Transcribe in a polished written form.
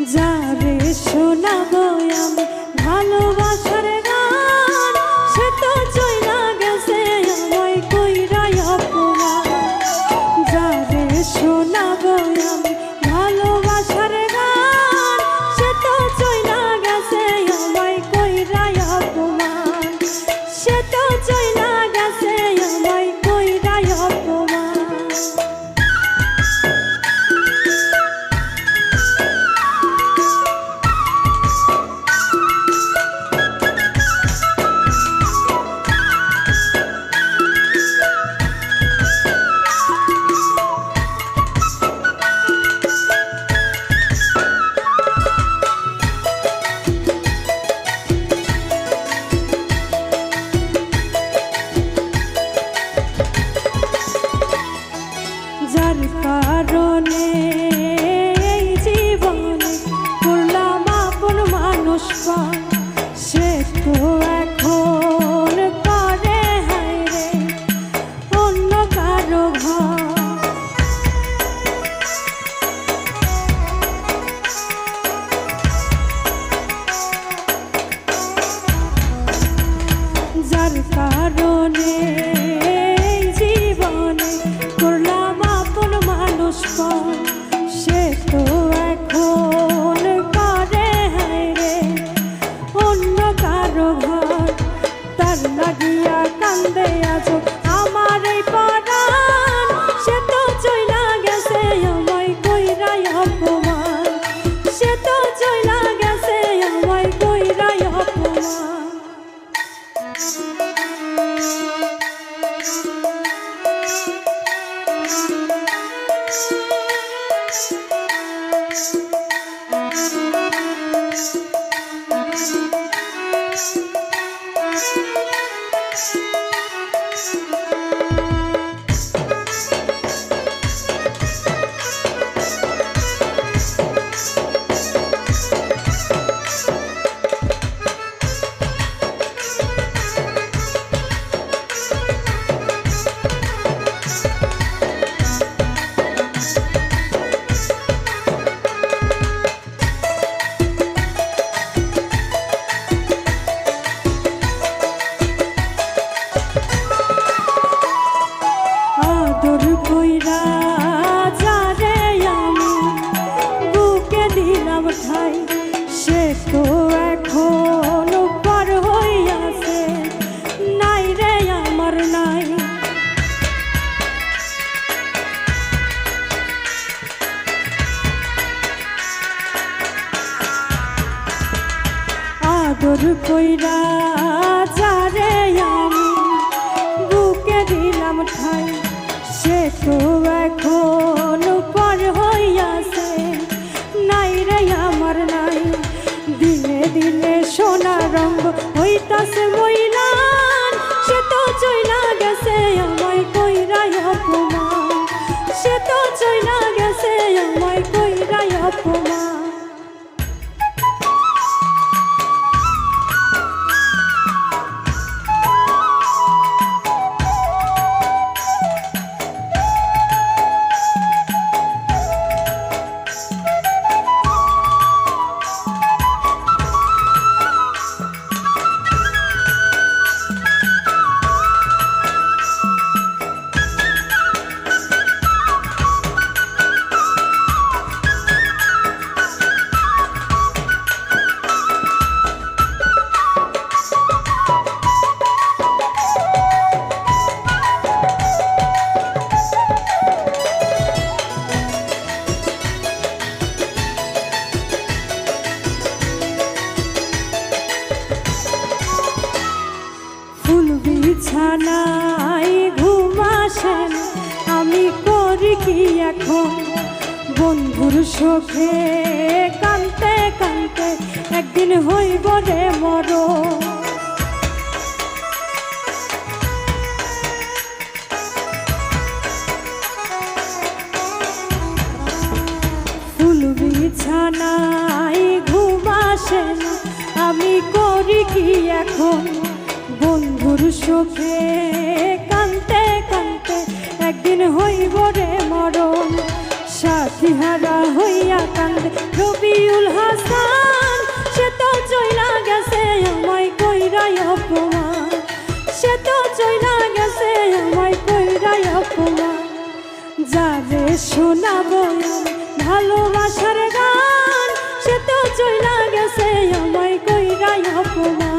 যারে শোনাবো আমি ভালোবাসার গান, সে তো চইলা গেছে আমায় কইরা অপমান। যারে শোনাবো আমি ভালোবাসার গান, সে তো চইলা গেছে আমায় কইরা অপমান। সে তো চইলা গেছে আমায় কইরা অপমান। যার কারণে এই জীবনে করলাম আপন মানুষ পান, সে তো এখন করে হায়রে অন্য কারো ঘর। যার কারণে এই জীবনে করলাম আপন মানুষ পান, সে তো এখন করে হায়রে অন্য কারো ঘর। তার লাগিয়া কান্দে আজো আমার এই পরাণ, সে তো চইলা গেছে আমায় কইরা অপমান। সে তো চইলা গেছে আমায় কইরা অপমান। আদর কইরা যারে আমি বুকে দিলাম ঠাই, সে তো এখন পার হইয়াছে নাই রে আমার নাই। আদর কইরা যারে আমি বুকে দিলাম ঠাই, সে তো এখন পর হইয়াছে নাই রে আমার নাই। দিনে দিনে সোনা রঙ হইতাছে মইলান, সে তো চইলা গেছে আমায় কইরা অপমান। সে তো চইলা গেছে আমায় কইরা অপমান। বিছানায় ঘুম আসে না, আমি করি কি এখন বন্ধুর শোকে কানতে কানতে একদিন হইব রে মরণ। ফুল বিছানায় ঘুম আসে না, আমি করি কি এখন বন্ধুর শোকে কানতে কানতে একদিন হইব রে মরণ। সাথী হারা হইয়া কান্দে রবিউল যারে শোনাবো ভালোবাসার গান, সে তো চইলা গেছে আমায় কইরা অপমান।